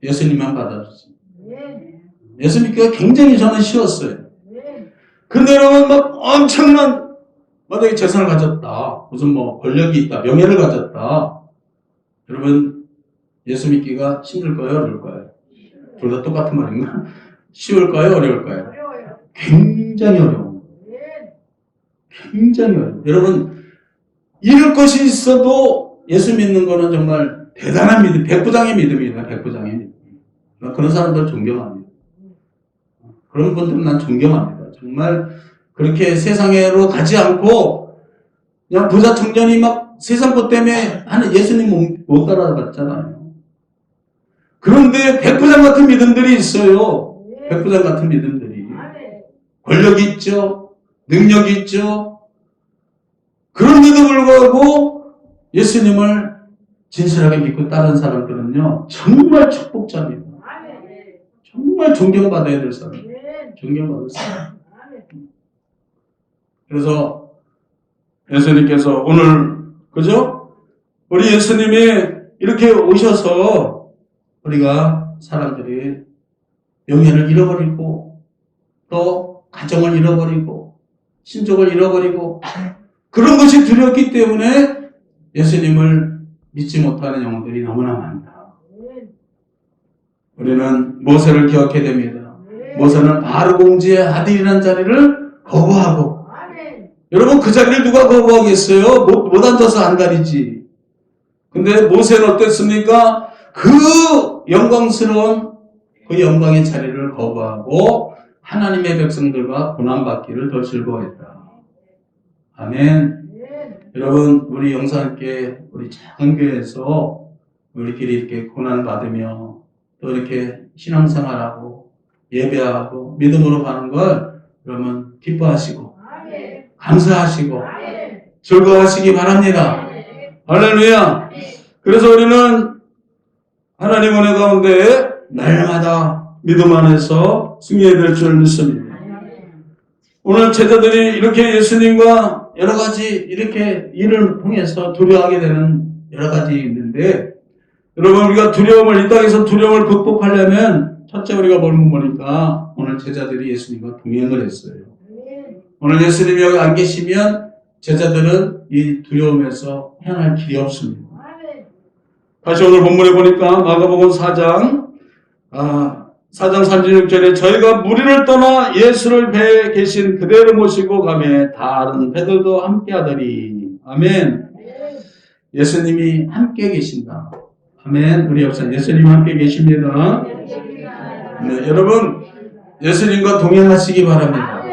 Speaker 1: 예수님만 받아주지. 예수 믿기가 굉장히 저는 쉬웠어요. 근데 여러분 막 엄청난 만약에 재산을 가졌다. 무슨 권력이 있다. 명예를 가졌다. 여러분 예수 믿기가 힘들까요? 어려울까요? 둘 다 똑같은 말인가? 쉬울까요? 어려울까요? 굉장히 어려워요. 굉장히 어려워요. 여러분 잃을 것이 있어도 예수 믿는 거는 정말 대단한 믿음, 백부장의 믿음이에요. 백부장의 믿음. 그런 사람들 존경합니다. 그런 분들은 난 존경합니다. 정말 그렇게 세상으로 가지 않고 그냥 부자 청년이 막 세상 것 때문에 하는 예수님 못 따라갔잖아요. 그런데 백부장 같은 믿음들이 있어요. 백부장 같은 믿음들이. 권력이 있죠. 능력이 있죠. 그런데도 불구하고 예수님을 진실하게 믿고 따른 사람들은요. 정말 축복자입니다. 정말 존경받아야 될 사람. 존경받을 사람. 그래서 예수님께서 오늘 그죠? 우리 예수님이 이렇게 오셔서 우리가 사람들이 명예를 잃어버리고 또 가정을 잃어버리고 신족을 잃어버리고 그런 것이 두렵기 때문에 예수님을 믿지 못하는 영혼들이 너무나 많다. 우리는 모세를 기억해야 됩니다. 모세는 바로 공주의 아들이라는 자리를 거부하고 여러분 그 자리를 누가 거부하겠어요? 못 앉아서 안 가리지. 근데 모세는 어땠습니까? 그 영광스러운 그 영광의 자리를 거부하고 하나님의 백성들과 고난받기를 더 즐거워했다. 아멘. 여러분 우리 영산교회 우리 작은 교회에서 우리끼리 이렇게 고난받으며 또 이렇게 신앙생활하고 예배하고 믿음으로 가는 걸 여러분 기뻐하시고 감사하시고 즐거워하시기 바랍니다. 할렐루야. 그래서 우리는
Speaker 2: 하나님 은혜 가운데 날마다 믿음 안에서 승리해야 될 줄 믿습니다. 오늘 제자들이 이렇게 예수님과 여러 가지 이렇게 일을 통해서 두려워하게 되는 여러 가지 있는데, 여러분 우리가 이 땅에서 두려움을 극복하려면 첫째 우리가 뭘 보니까 오늘 제자들이 예수님과 동행을 했어요. 오늘 예수님이 여기 안 계시면 제자들은 이 두려움에서 헤어날 길이 없습니다. 다시 오늘 본문에 보니까 마가복음 4장 36절에 저희가 무리를 떠나 예수를 배에 계신 그대로 모시고 가매 다른 배들도 함께 하더니. 아멘. 예수님이 함께 계신다. 아멘. 우리 역사 예수님 함께 계십니다. 네, 여러분 예수님과 동행하시기 바랍니다.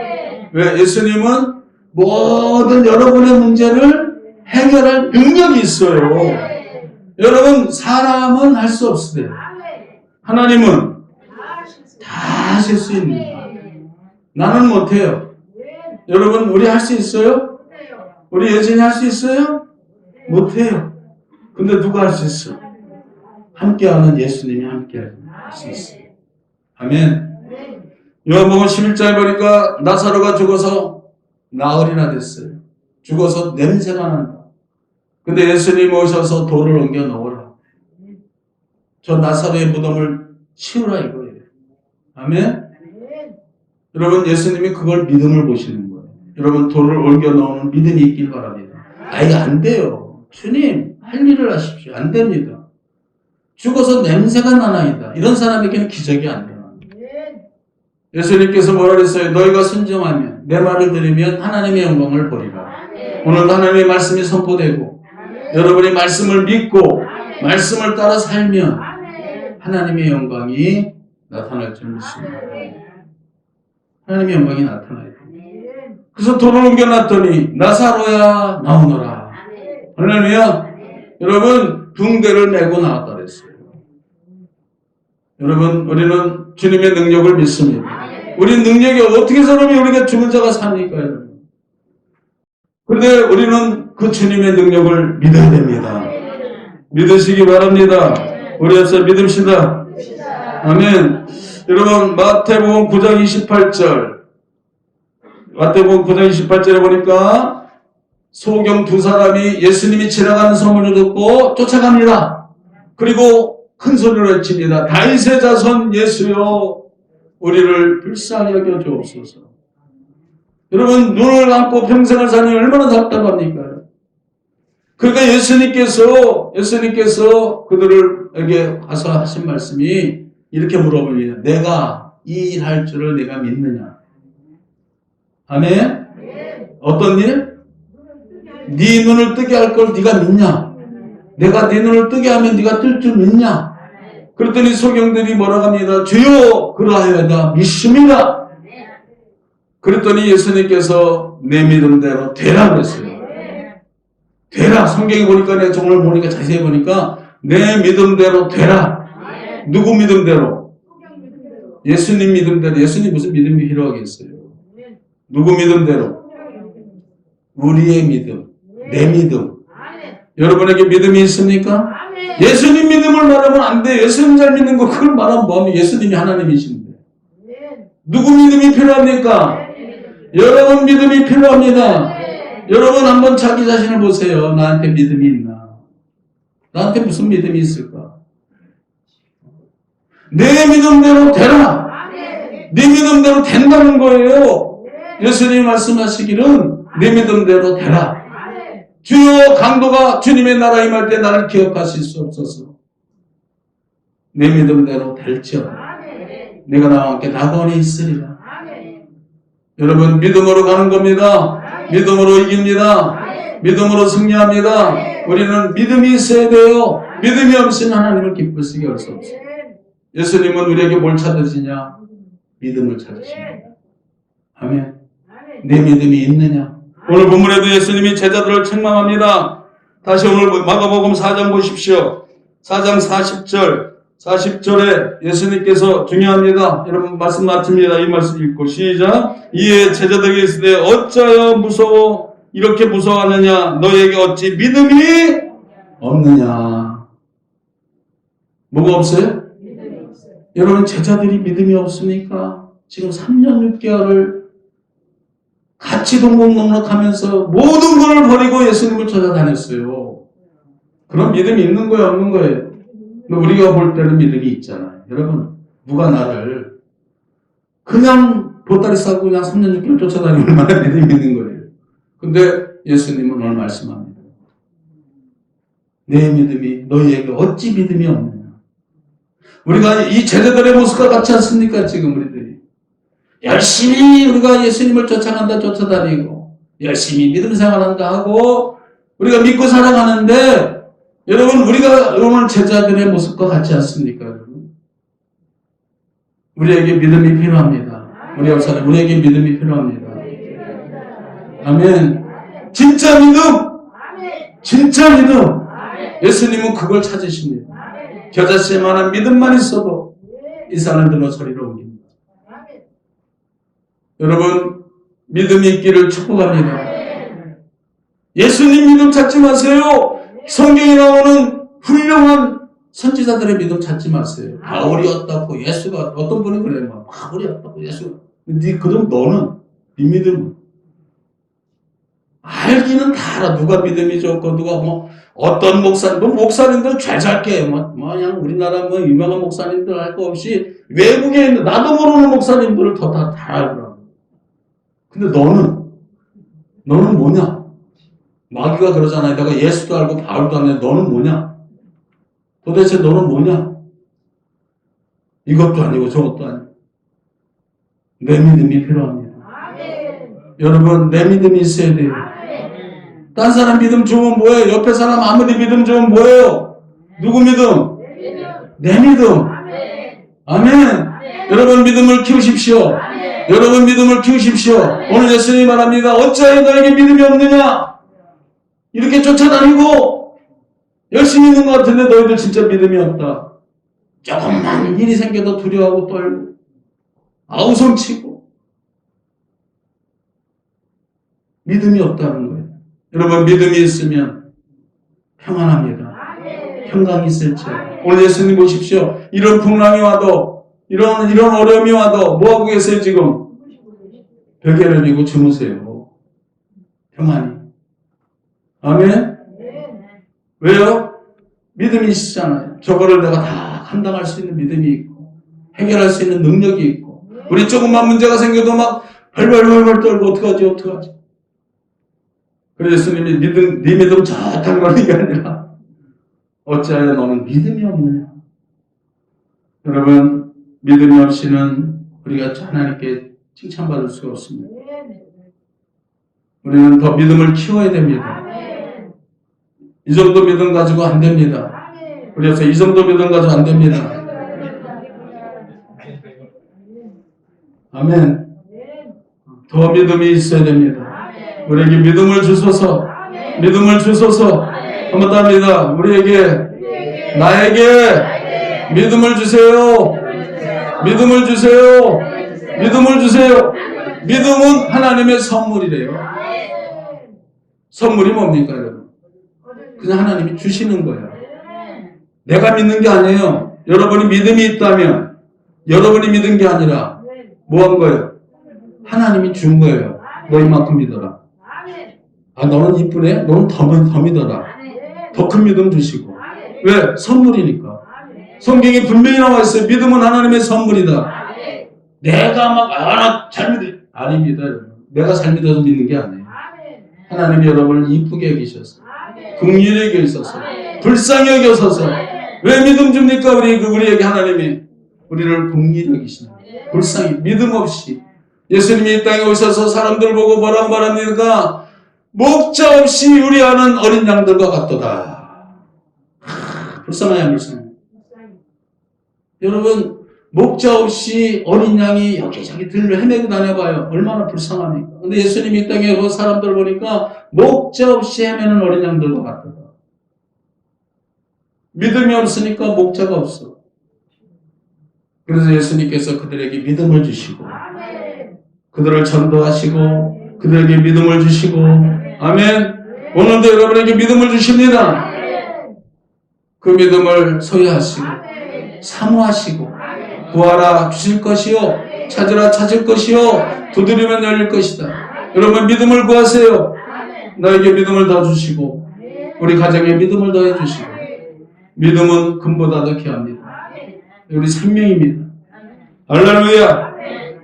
Speaker 2: 왜? 예수님은 모든 여러분의 문제를 해결할 능력이 있어요. 여러분 사람은 할 수 없으세요. 하나님은 다 하실 수 있는 거예요. 나는 못해요. 여러분 우리 할 수 있어요? 우리 예진이 할 수 있어요? 못해요. 근데 누가 할 수 있어? 함께하는 예수님이 함께 할 수 있어요. 아멘. 요한복음 11장에 보니까 나사로가 죽어서 나흘이나 됐어요. 죽어서 냄새가 난다. 근데 예수님이 오셔서 돌을 옮겨 놓으라. 저 나사로의 무덤을 치우라 이거예요. 아멘. 여러분 예수님이 그걸 믿음을 보시는 거예요. 여러분 돌을 옮겨 놓는 믿음이 있길 바랍니다. 이거 안 돼요. 주님 할 일을 하십시오. 안 됩니다. 죽어서 냄새가 나나이다. 이런 사람에게는 기적이 안 돼요. 예수님께서 뭐라 그랬어요? 너희가 순종하면 내 말을 들으면 하나님의 영광을 보리라. 오늘도 하나님의 말씀이 선포되고 여러분이 말씀을 믿고 말씀을 따라 살면 하나님의 영광이 나타날 줄 믿습니다. 하나님의 영광이 나타나야 돼요. 그래서 돌을 옮겨놨더니 나사로야 나오너라. 할렐루야. 여러분 붕대를 메고 나왔다 그랬어요. 여러분 우리는 주님의 능력을 믿습니다. 우리 능력이 어떻게 사람이 우리가 죽은 자가 삽니까? 여러분. 그런데 우리는 그 주님의 능력을 믿어야 됩니다. 믿으시기 바랍니다. 우리 옆에 믿읍시다. 아멘. 여러분 마태복음 9장 28절 마태복음 9장 28절에 보니까 소경 두 사람이 예수님이 지나가는 소문을 듣고 쫓아갑니다. 그리고 큰 소리로 외칩니다. 다윗의 자손 예수여 우리를 불쌍히 여겨 주옵소서. 여러분 눈을 감고 평생을 사니 얼마나 답답합니까? 그러니까 예수님께서 그들에게 가서 하신 말씀이 이렇게 물어봅니다. 내가 이 일 할 줄을 내가 믿느냐? 아멘? 어떤 일? 네 눈을 뜨게 할 걸 네가 믿냐? 내가 네 눈을 뜨게 하면 네가 뜰 줄 믿냐? 그랬더니 소경들이 뭐라고 합니다. 주여 그러하여다 믿습니다. 그랬더니 예수님께서 내 믿음대로 되라 그랬어요. 되라. 성경에 보니까 내가 정말 보니까 자세히 보니까 내 믿음대로 되라. 누구 믿음대로? 예수님 믿음대로. 예수님 무슨 믿음이 필요하겠어요? 누구 믿음대로? 우리의 믿음. 내 믿음. 여러분에게 믿음이 있습니까? 예수님 믿음을 말하면 안 돼. 예수님 잘 믿는 거 그걸 말하면 뭐하면 예수님이 하나님이신데. 누구 믿음이 필요합니까? 여러분 믿음이 필요합니다. 여러분 한번 자기 자신을 보세요. 나한테 믿음이 있나? 나한테 무슨 믿음이 있을까? 내 믿음대로 되라. 네 믿음대로 된다는 거예요. 예수님이 말씀하시기는 내 믿음대로 되라. 주여 강도가 주님의 나라 임할 때 나를 기억하실 수 없어서 내 믿음대로 될지어다. 내가 나와 함께 낙원에 있으리라. 여러분 믿음으로 가는 겁니다. 믿음으로 이깁니다. 믿음으로 승리합니다. 우리는 믿음이 있어야 돼요. 믿음이 없으면 하나님을 기쁘시게 할 수 없어요. 예수님은 우리에게 뭘 찾으시냐? 믿음을 찾으십니다. 아멘. 내 믿음이 있느냐? 오늘 본문에도 예수님이 제자들을 책망합니다. 다시 오늘 마가복음 4장 보십시오. 4장 40절에 예수님께서 중요합니다. 여러분 말씀 마칩니다. 이 말씀 읽고 시작. 이에 제자들에게 이르시되 어찌하여 무서워 이렇게 무서워하느냐? 너에게 어찌 믿음이 없느냐? 뭐가 없어요? 여러분 제자들이 믿음이 없으니까 지금 3년 6개월을 같이 동공농락하면서 모든 것을 버리고 예수님을 찾아다녔어요. 그런 믿음이 있는 거예요, 없는 거예요? 우리가 볼 때는 믿음이 있잖아요. 여러분 누가 나를 그냥 보따리 싸고 그냥 3년 6개월 쫓아다니면 얼마나 믿음이 있는 거예요. 근데 예수님은 오늘 말씀합니다. 내 믿음이 너희에게 어찌 믿음이 없느냐. 우리가 이 제자들의 모습과 같지 않습니까? 지금 우리들이 열심히 우리가 예수님을 쫓아다니고 열심히 믿음 생활한다 하고 우리가 믿고 살아가는데 여러분 우리가 오늘 제자들의 모습과 같지 않습니까? 여러분? 우리에게 믿음이 필요합니다. 우리 옆 사람 우리에게 믿음이 필요합니다. 아멘. 진짜 믿음, 진짜 믿음. 예수님은 그걸 찾으십니다. 겨자씨만한 믿음만 있어도 이 산을 들어 소리로 옮깁니다. 여러분 믿음이 있기를 축복합니다. 예수님 믿음 찾지 마세요. 성경에 나오는 훌륭한 선지자들의 믿음 찾지 마세요. 바울이 어떻고 예수가 어떤 분이 그래요. 바울이 어떻고 예수가. 그럼 너는 네 믿음은 알기는 다 알아. 누가 믿음이 좋고 누가 어떤 목사님들 잘잘게 그냥 우리나라 유명한 목사님들 할 거 없이 외국에 있는 나도 모르는 목사님들을 다 알더라고. 근데 너는 뭐냐? 마귀가 그러잖아요. 내가 예수도 알고 바울도 아는데 너는 뭐냐? 도대체 너는 뭐냐? 이것도 아니고 저것도 아니고 내 믿음이 필요합니다. 여러분 내 믿음이 있어야 돼요. 딴 사람 믿음 좋으면 뭐예요? 옆에 사람 아무리 믿음 좋으면 뭐예요? 누구 믿음? 내 믿음. 아멘. 여러분 믿음을 키우십시오. 여러분 믿음을 키우십시오. 오늘 예수님이 말합니다. 어찌하여 너에게 믿음이 없느냐? 이렇게 쫓아다니고 열심히 있는 것 같은데 너희들 진짜 믿음이 없다. 조금만 일이 생겨도 두려워하고 떨고 아우성치고 믿음이 없다는 거예요. 여러분 믿음이 있으면 평안합니다. 평강이 있을지. 오늘 예수님 보십시오. 이런 풍랑이 와도 이런 어려움이 와도 뭐하고 계세요 지금? 베개를 비고 주무세요. 평안히. 아멘? 왜요? 믿음이 있잖아요. 저거를 내가 다 감당할 수 있는 믿음이 있고 해결할 수 있는 능력이 있고 우리 조금만 문제가 생겨도 막 벌벌벌벌 떨고 어떡하지? 그래서 예수님이 네 믿음 좋다는 건 이게 아니라 어찌하여 너는 믿음이 없느냐. 여러분 믿음이 없이는 우리가 하나님께 칭찬받을 수가 없습니다. 우리는 더 믿음을 키워야 됩니다. 이 정도 믿음 가지고 안 됩니다. 그래서 이 정도 믿음 가지고 안 됩니다. 아멘. 더 믿음이 있어야 됩니다. 우리에게 믿음을 주소서. 믿음을 주소서. 한번 더 합니다. 나에게 믿음을 주세요. 믿음을 주세요. 믿음을 주세요. 믿음은 하나님의 선물이래요. 선물이 뭡니까, 여러분? 그냥 하나님이 주시는 거예요. 내가 믿는 게 아니에요. 여러분이 믿음이 있다면 여러분이 믿은 게 아니라 뭐 한 거예요? 하나님이 준 거예요. 너 이만큼 믿어라. 너는 이쁘네? 너는 더 믿어라. 더 큰 믿음 주시고. 왜? 선물이니까. 성경에 분명히 나와 있어요. 믿음은 하나님의 선물이다. 내가 나 잘 믿어. 아닙니다. 내가 잘 믿어서 믿는 게 아니에요. 하나님이 여러분을 이쁘게 여기셔서 긍휼히 여기셔서 불쌍히 여기셔서 왜 믿음 줍니까? 우리에게 하나님이 우리를 긍휼히 여기시는 불쌍히 믿음 없이 예수님이 이 땅에 오셔서 사람들 보고 뭐라고 말합니까? 목자 없이 우리하는 어린 양들과 같도다. 불쌍하냐 불쌍해. 여러분 목자 없이 어린 양이 여기저기 들로 헤매고 다녀봐요. 얼마나 불쌍합니까? 근데 예수님이 이 땅에 그 사람들 보니까 목자 없이 헤매는 어린 양들과 같도다. 믿음이 없으니까 목자가 없어. 그래서 예수님께서 그들에게 믿음을 주시고 그들을 전도하시고 그들에게 믿음을 주시고 아멘. 오늘도 여러분에게 믿음을 주십니다. 그 믿음을 소유하시고 사모하시고 구하라 주실 것이요 찾으라 찾을 것이요 두드리면 열릴 것이다. 여러분 믿음을 구하세요. 나에게 믿음을 더 주시고 우리 가정에 믿음을 더해 주시고 믿음은 금보다 더 귀합니다. 우리 생명입니다. 할렐루야.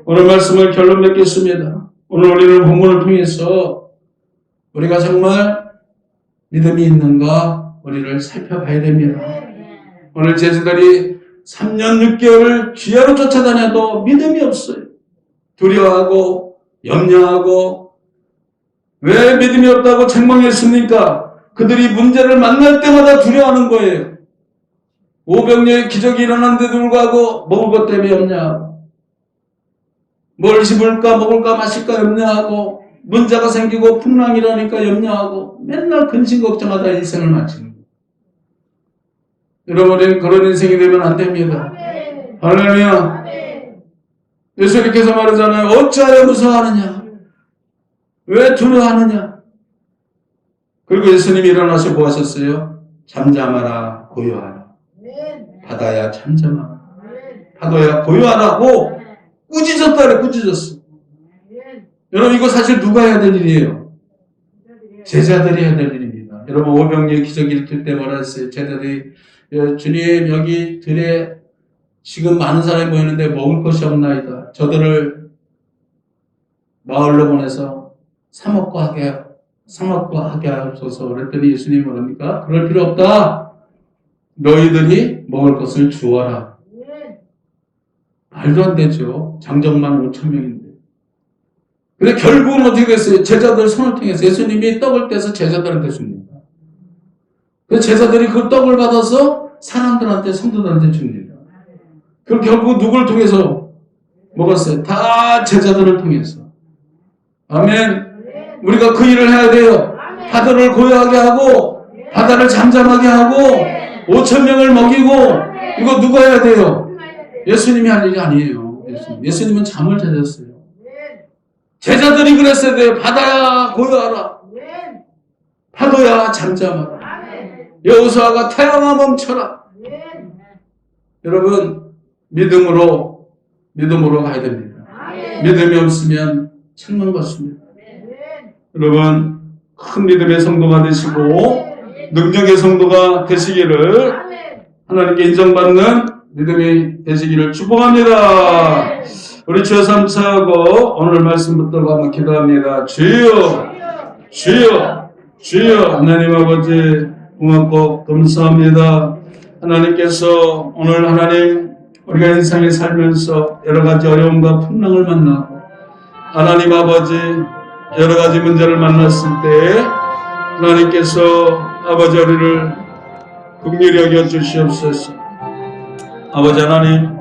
Speaker 2: 오늘 말씀을 결론 맺겠습니다. 오늘 우리는 본문을 통해서 우리가 정말 믿음이 있는가 우리를 살펴봐야 됩니다. 오늘 제자들이 3년 6개월을 주야로 쫓아다녀도 믿음이 없어요. 두려워하고 염려하고 왜 믿음이 없다고 책망했습니까? 그들이 문제를 만날 때마다 두려워하는 거예요. 오병이어의 기적이 일어났는데도 불구하고 먹을 것 때문에 염려하고 뭘 입을까 먹을까 마실까 염려하고 문제가 생기고 풍랑이 일어나니까 염려하고 맨날 근심 걱정하다 인생을 마치는 거예요. 여러분 그런 인생이 되면 안 됩니다. 할렐루야. 예수님께서 말하잖아요. 어찌하여 무서워하느냐? 왜 두려워하느냐? 그리고 예수님이 일어나서 뭐 하셨어요? 잠잠하라 고요하라. 바다야 잠잠하라. 바다야 고요하라고 꾸짖었다 그래. 꾸짖었어. 여러분 이거 사실 누가 해야 될 일이에요? 제자들이 해야 될 일입니다. 여러분 오병이어 기적이 일으킬 때 뭐라 했어요? 제자들이 주님 여기 들에 지금 많은 사람이 모이는데 먹을 것이 없나이다. 저들을 마을로 보내서 사 먹고 하게 하소서. 그랬더니 예수님이 뭐랍니까? 그럴 필요 없다. 너희들이 먹을 것을 주어라. 말도 안 되죠. 장정만 5,000명인데. 근데 결국은 어떻게 됐어요? 제자들 손을 통해서 예수님이 떡을 떼서 제자들한테 줍니다. 그래서 제자들이 그 떡을 받아서 사람들한테 성도들한테 줍니다. 그럼 결국 누굴 통해서 먹었어요? 다 제자들을 통해서. 아멘. 우리가 그 일을 해야 돼요. 바다를 고요하게 하고 바다를 잠잠하게 하고 5,000명을 먹이고 이거 누가 해야 돼요? 예수님이 할 일이 아니에요. 예수님은 잠을 자셨어요. 제자들이 그랬어야 돼요. 바다야 고요하라. 파도야 잠잠하라. 여호수아가 태양아 멈춰라. 여러분 믿음으로 가야 됩니다. 믿음이 없으면 책망 받습니다. 여러분 큰 믿음의 성도가 되시고 능력의 성도가 되시기를 하나님께 인정받는 믿음이 되시기를 축복합니다. 우리 주여 삼차하고 오늘 말씀부터 한번 기도합니다. 주여 주여 주여. 하나님 아버지 고맙고 감사합니다. 하나님께서 오늘 하나님 우리가 인생에 살면서 여러 가지 어려움과 풍랑을 만나고 하나님 아버지 여러 가지 문제를 만났을 때 하나님께서 아버지 우리를 긍휼히 여겨 주시옵소서. 아버지 하나님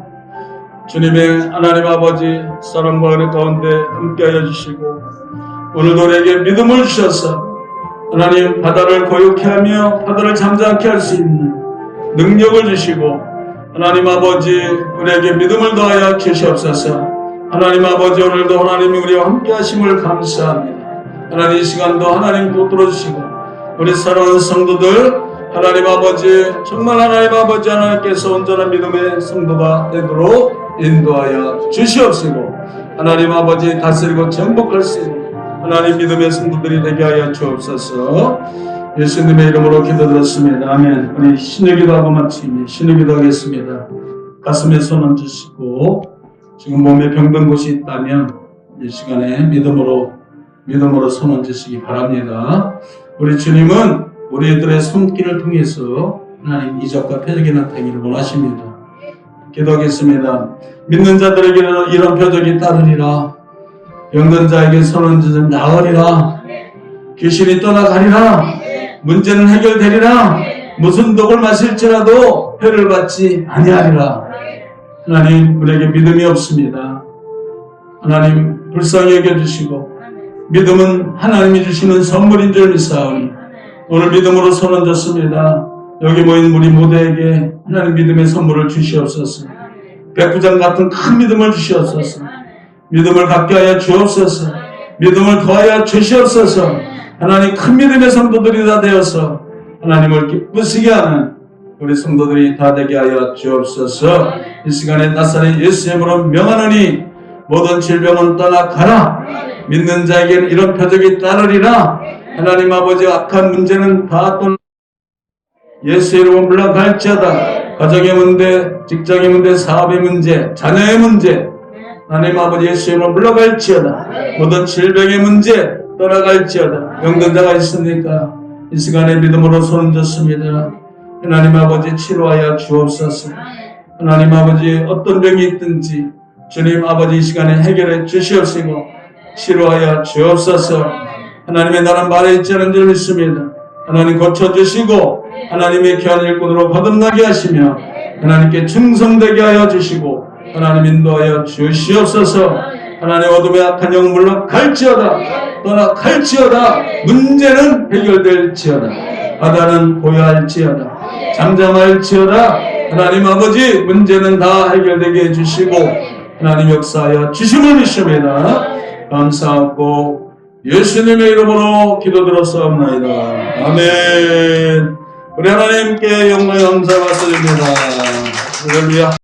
Speaker 2: 주님의 하나님 아버지 사랑과 은혜 가운데 함께하여 주시고 오늘도 우리에게 믿음을 주셔서 하나님 바다를 고요케 하며 바다를 잠잠케 할 수 있는 능력을 주시고 하나님 아버지 우리에게 믿음을 더하여 주시옵소서. 하나님 아버지 오늘도 하나님이 우리와 함께 하심을 감사합니다. 하나님 이 시간도 하나님 붙들어 주시고 우리 사랑하는 성도들 하나님 아버지 정말 하나님 아버지 하나님께서 온전한 믿음의 성도가 되도록 인도하여 주시옵시고 하나님 아버지 다스리고 정복할 수 있는 하나님 믿음의 성도들이 되게 하여 주옵소서. 예수님의 이름으로 기도드렸습니다. 아멘. 우리 신유기도 하고 마치니 신유기도 하겠습니다. 가슴에 손 얹으시고 지금 몸에 병든 곳이 있다면 이 시간에 믿음으로 손 얹으시기 바랍니다. 우리 주님은 우리들의 손길을 통해서 하나님 이적과 표적이 나타나기를 원하십니다. 기도하겠습니다. 믿는 자들에게는 이런 표적이 따르리라. 병든 자에게 손 얹으면 나으리라. 귀신이 떠나가리라. 문제는 해결되리라. 무슨 독을 마실지라도 해를 받지 아니하리라. 하나님 우리에게 믿음이 없습니다. 하나님 불쌍히 여겨주시고 믿음은 하나님이 주시는 선물인 줄 믿사오니 오늘 믿음으로 손 얹었습니다. 여기 모인 우리 모두에게 하나님 믿음의 선물을 주시옵소서. 백부장 같은 큰 믿음을 주시옵소서. 믿음을 갖게 하여 주옵소서. 믿음을 더하여 주시옵소서. 하나님 큰 믿음의 성도들이 다 되어서 하나님을 기쁘시게 하는 우리 성도들이 다 되게 하여 주옵소서. 이 시간에 나사렛 예수님으로 명하노니 모든 질병은 떠나가라. 믿는 자에게는 이런 표적이 따르리라. 하나님 아버지 악한 문제는 다 떠나 예수 이름으로 물러갈지어다. 가정의 문제, 직장의 문제, 사업의 문제, 자녀의 문제 하나님 아버지 예수 이름으로 물러갈지어다. 모든 질병의 문제 떠나갈지어다. 병든 자가 있습니까? 이 시간에 믿음으로 손을 줬습니다. 하나님 아버지 치료하여 주옵소서. 하나님 아버지 어떤 병이 있든지 주님 아버지 이 시간에 해결해 주시옵시고 치료하여 주옵소서. 하나님의 나라는 말에 있지 않은 줄 믿습니다. 하나님 고쳐주시고 하나님의 귀한 일꾼으로 거듭나게 하시며 하나님께 충성되게 하여 주시고 하나님 인도하여 주시옵소서. 하나님 어둠의 악한 영 물러갈지어다. 떠나갈지어다. 문제는 해결될지어다. 바다는 고요할지어다. 잠잠할지어다. 하나님 아버지 문제는 다 해결되게 해주시고 하나님 역사하여 주심을 믿습니다. 감사하고 예수님의 이름으로 기도드렸사옵나이다. 아멘. 우리 하나님께 영광 감사 말씀드립니다. 할렐루야.